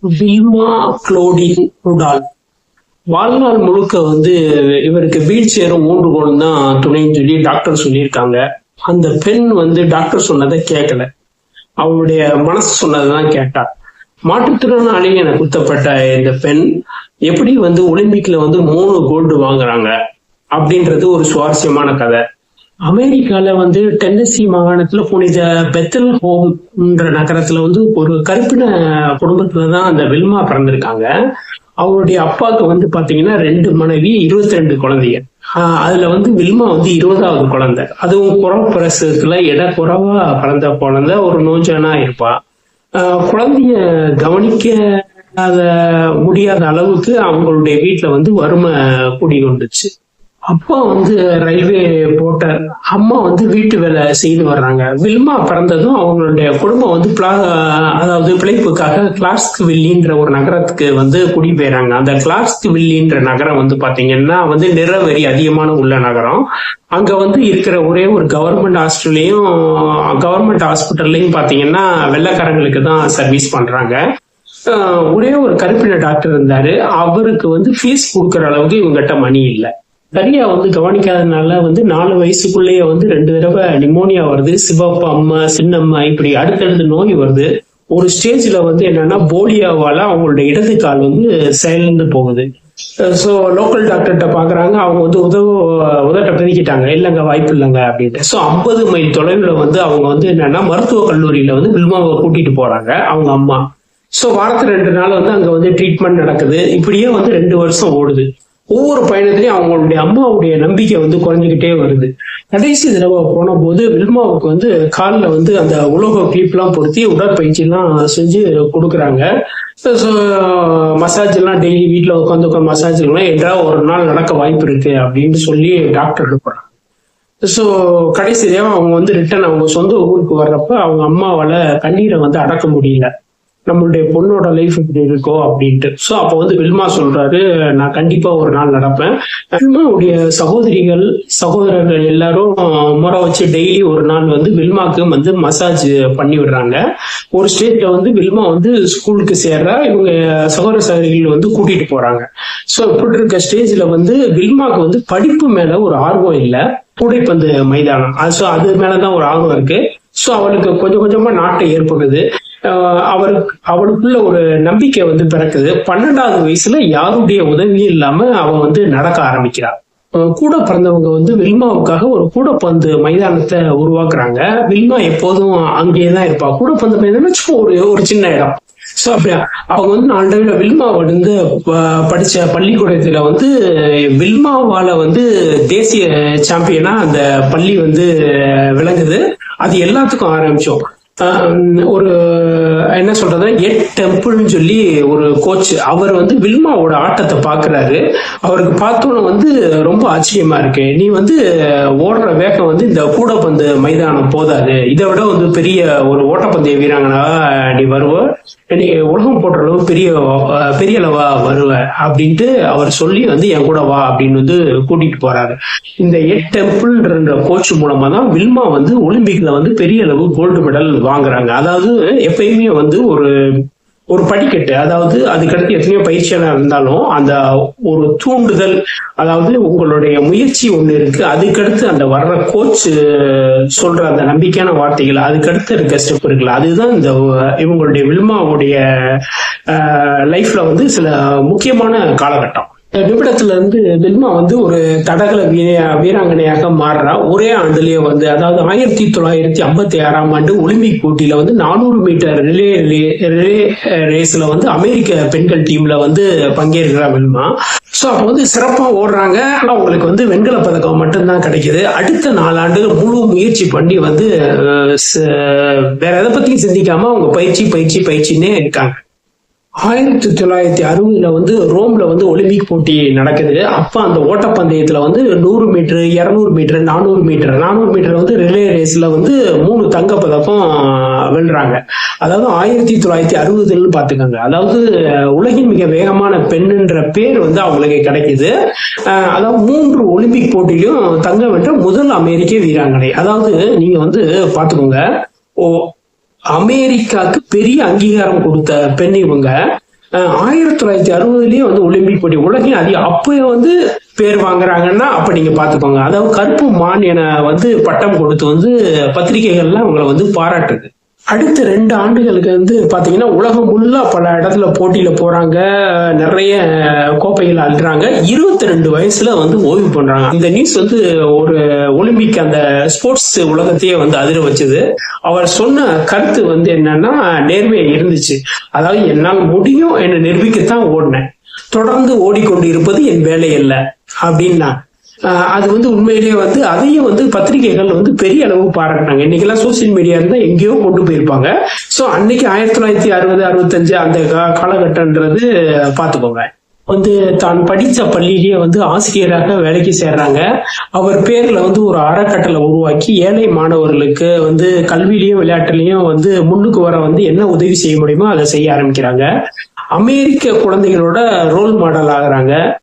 Wilma குளோடின் ருடால். வாழ்நாள் முழுக்க இவருக்கு வீல் சேரும் ஊன்றுகோலும் தான் துணைன்னு சொல்லி டாக்டர் சொல்லியிருக்காங்க. அந்த பெண் டாக்டர் சொன்னதை கேட்கல, அவளுடைய மனசு சொன்னதான் கேட்டா. மாற்றுத்திறனாளி என குத்தப்பட்ட இந்த பெண் எப்படி ஒலிம்பிக்ல 3 கோல்டு வாங்குறாங்க அப்படின்றது ஒரு சுவாரஸ்யமான கதை. அமெரிக்கால டென்னசி மாகாணத்துல புனித பெத்தல் ஹோம்ன்ற நகரத்துல ஒரு கருப்பின குடும்பத்துலதான் அந்த வில்மா பிறந்திருக்காங்க. அவருடைய அப்பாவுக்கு பாத்தீங்கன்னா 2 மனைவி, 22 குழந்தைங்க. அதுல வில்மா 20வது குழந்தை. அதுவும் பிரசவத்துல குறைவா பிறந்த குழந்தை, ஒரு நோஞ்சானா இருப்பா. குழந்தைய கவனிக்க முடியாத அளவுக்கு அவங்களுடைய வீட்டுல வறுமை கூடி கொண்டுச்சு. அப்பா ரயில்வே போட்டார், அம்மா வீட்டு வேலை செய்து வர்றாங்க. வில்மா பிறந்ததும் அவங்களுடைய குடும்பம் அதாவது பிழைப்புக்காக கிளாஸ்க் வில்லின்ற ஒரு நகரத்துக்கு குடிபெயராங்க. அந்த கிளாஸ்க் வில்லின்ற நகரம் பாத்தீங்கன்னா நிறவெறி அதிகமான உள்ள நகரம். அங்க இருக்கிற ஒரே ஒரு கவர்மெண்ட் ஹாஸ்பிட்டல்லையும் பாத்தீங்கன்னா வெள்ளைக்காரங்களுக்கு தான் சர்வீஸ் பண்றாங்க. ஒரே ஒரு கருப்பின டாக்டர் இருந்தாரு. அவருக்கு ஃபீஸ் கொடுக்கற அளவுக்கு இவங்ககிட்ட மணி இல்லை. சரியா கவனிக்காதனால 4 வயசுக்குள்ளேயே 2 தடவை நிமோனியா வருது, சிவப்பு அம்மா, சின்னம்மா, இப்படி அடுத்தடுத்து நோய் வருது. ஒரு ஸ்டேஜ்ல என்னன்னா போலியோவால அவங்களுடைய இடது கால் செயலிழந்து போகுது. சோ லோக்கல் டாக்டர்கிட்ட பாக்குறாங்க. அவங்க உதட்ட பெருக்கிட்டாங்க, இல்லைங்க வாய்ப்பு இல்லைங்க அப்படின்ட்டு. சோ 50 மைல் தொலைவுல அவங்க என்னன்னா மருத்துவக் கல்லூரியில வில்மாவை கூட்டிட்டு போறாங்க அவங்க அம்மா. சோ வாரத்துல 2 நாள் அங்க ட்ரீட்மெண்ட் நடக்குது. இப்படியே 2 வருஷம் ஓடுது. ஒவ்வொரு பயணத்திலையும் அவங்களுடைய அம்மாவுடைய நம்பிக்கை குறைஞ்சுக்கிட்டே வருது. கடைசி தடவை போன போது வில்மாவுக்கு காலில் அந்த உலோக கிளிப் எல்லாம் பொருத்தி உடற்பயிற்சி எல்லாம் செஞ்சு கொடுக்குறாங்க. மசாஜ் எல்லாம் டெய்லி வீட்டுல உட்காந்து மசாஜ் எல்லாம் என்றால் ஒரு நாள் நடக்க வாய்ப்பு இருக்கு அப்படின்னு சொல்லி டாக்டர் போறாங்க. ஸோ கடைசி தடவை அவங்க ரிட்டர்ன் அவங்க சொந்த ஊருக்கு வர்றப்ப அவங்க அம்மாவால கண்ணீரை அடக்க முடியல. நம்மளுடைய பொண்ணோட லைஃப் இப்படி இருக்கோ அப்படின்ட்டு. ஸோ அப்போ வில்மா சொல்றாரு, நான் கண்டிப்பா ஒரு நாள் நடப்பேன். வில்மாவுடைய சகோதரர்கள் எல்லாரும் முறை வச்சு டெய்லி ஒரு நாள் வில்மாக்கு மசாஜ் பண்ணி விடுறாங்க. ஒரு ஸ்டேஜ்ல வில்மா ஸ்கூலுக்கு சேர்றா. இவங்க சகோதர சகோதரிகள் கூட்டிட்டு போறாங்க. ஸோ இப்படி இருக்க ஸ்டேஜ்ல வில்மாக்கு படிப்பு மேல ஒரு ஆர்வம் இல்லை, கூடைப்பந்து மைதானம் அது மேலதான் ஒரு ஆர்வம் இருக்கு. ஸோ அவளுக்கு கொஞ்சம் கொஞ்சமா நாட்டம் ஏற்படுது. அவளுக்குள்ள ஒரு நம்பிக்கை பிறக்குது. 12வது வயசுல யாருடைய உதவியும் இல்லாம அவ நடக்க ஆரம்பிக்கிறாள். கூட பிறந்தவங்க வில்மாவுக்காக ஒரு கூடைப்பந்து மைதானத்தை உருவாக்குறாங்க. வில்மா எப்போதும் அங்கேயேதான் இருப்பா. கூடைப்பந்து மைதானம் ஒரு சின்ன இடம். சோ அப்படி அவங்க 4 வில்மா படிச்ச பள்ளிக்கூடத்துல வில்மாவால தேசிய சாம்பியனா அந்த பள்ளி விளங்குது. அது எல்லாத்துக்கும் ஆரம்பிச்சோம். ஒரு என்ன சொல்றது, எட் டெம்பிள்னு சொல்லி ஒரு கோச், அவர் வில்மாவோட ஆட்டத்தை பாக்குறாரு. அவருக்கு பார்த்தோன்னு ரொம்ப ஆச்சரியமா இருக்கு. நீ ஓடுற வேகம் இந்த கூடைப்பந்து மைதானம் போதாது, இதை விட பெரிய ஒரு ஓட்டப்பந்தய வீராங்கனா நீ வருவ, நீ உலகம் போடுற அளவு பெரிய அளவா வருவ அப்படின்ட்டு அவர் சொல்லி என் கூட வா அப்படின்னு கூட்டிட்டு போறாரு. இந்த எட் டெம்பிள்ன்ற கோச் மூலமா தான் வில்மா ஒலிம்பிக்ல பெரிய அளவு கோல்டு மெடல் வாங்குறாங்க. அதாவது எப்பயுமே ஒரு படிக்கட்டு, அதாவது அதுக்கடுத்து எத்தனையோ பயிற்சியாளர் இருந்தாலும் அந்த ஒரு தூண்டுதல், அதாவது உங்களுடைய முயற்சி ஒண்ணு இருக்கு, அதுக்கடுத்து அந்த வர்ற கோச் சொல்ற அந்த நம்பிக்கையான வார்த்தைகள், அதுக்கடுத்து இருக்க ஸ்டெப் இருக்குல்ல, அதுதான் இந்த இவங்களுடைய வில்மாவுடைய லைஃப்ல சில முக்கியமான காலகட்டம். நிமிடத்துல வில்மா ஒரு தடகள வீராங்கனையாக மாறுறா. ஒரே ஆண்டுலயே அதாவது 1956ஆம் ஆண்டு ஒலிம்பிக் போட்டியில 400 மீட்டர் ரிலே ரேஸ்ல அமெரிக்க பெண்கள் டீம்ல பங்கேற்கிறா வில்மா. சோ அப்ப சிறப்பா ஓடுறாங்க. ஆனா அவங்களுக்கு வெண்கல பதக்கம் மட்டும்தான் கிடைக்குது. அடுத்த 4 ஆண்டுகள் முழு முயற்சி பண்ணி வேற எதை பத்தியும் சிந்திக்காம அவங்க பயிற்சின்னே இருக்காங்க. 1960 ரோம்ல ஒலிம்பிக் போட்டி நடக்குது. அப்ப அந்த ஓட்டப்பந்தயத்துல 100 மீட்டர், 200 மீட்டர், 400 மீட்டர் ரிலே ரேஸ்ல 3 தங்க பதக்கம் வெல்றாங்க. அதாவது 1960 பாத்துக்கோங்க. அதாவது உலகின் மிக வேகமான பெண்ணுன்ற பேர் அவங்களுக்கு கிடைக்குது. அதாவது 3 ஒலிம்பிக் போட்டியிலும் தங்கம் வென்ற முதல் அமெரிக்க வீராங்கனை. அதாவது நீங்க பாத்துக்கோங்க, அமெரிக்காவுக்கு பெரிய அங்கீகாரம் கொடுத்த பெண் இவங்க. 1960லயே வந்து ஒலிம்பிக் போட்டி உலகின் அப்ப வந்து பேர் வாங்குறாங்கன்னா அப்ப நீங்க பாத்துக்கோங்க. அதாவது கருப்பு மான் என வந்து பட்டம் கொடுத்து வந்து பத்திரிகைகள்லாம் அவங்களை வந்து பாராட்டுது. அடுத்த 2 ஆண்டுகளுக்கு வந்து பாத்தீங்கன்னா உலகம் ஃபுல்லா பல இடத்துல போட்டியில போறாங்க, நிறைய கோப்பைகள் அள்ளுறாங்க. 22 வயசுல வந்து ஓய்வு பண்றாங்க. இந்த நியூஸ் வந்து ஒரு ஒலிம்பிக் அந்த ஸ்போர்ட்ஸ் உலகத்தையே வந்து அதிர வச்சது. அவர் சொன்ன கருத்து வந்து என்னன்னா நேர்மையா இருந்துச்சு. அதாவது என்னால் முடியும் என நிரூபிக்கத்தான் ஓடினேன், தொடர்ந்து ஓடிக்கொண்டு இருப்பது என் வேலை அல்ல அப்படின்னா. அது வந்து உண்மையிலேயே வந்து அதையும் வந்து பத்திரிகைகள் வந்து பெரிய அளவு பாராட்டினாங்க. இன்னைக்கெல்லாம் சோசியல் மீடியா இருந்தா எங்கேயோ கொண்டு போயிருப்பாங்க. சோ அன்னைக்கு 1960, 65 அந்த காலகட்டம்ன்றது பாத்துக்கோங்க. வந்து தான் படிச்ச பள்ளியிலேயே வந்து ஆசிரியராக வேலைக்கு சேர்றாங்க. அவர் பேர்ல வந்து ஒரு அறக்கட்டளை உருவாக்கி ஏழை மாணவர்களுக்கு வந்து கல்வியிலயும் விளையாட்டுலயும் வந்து முன்னுக்கு வர வந்து என்ன உதவி செய்ய முடியுமோ அதை செய்ய ஆரம்பிக்கிறாங்க. அமெரிக்க குழந்தைகளோட ரோல் மாடல் ஆகுறாங்க.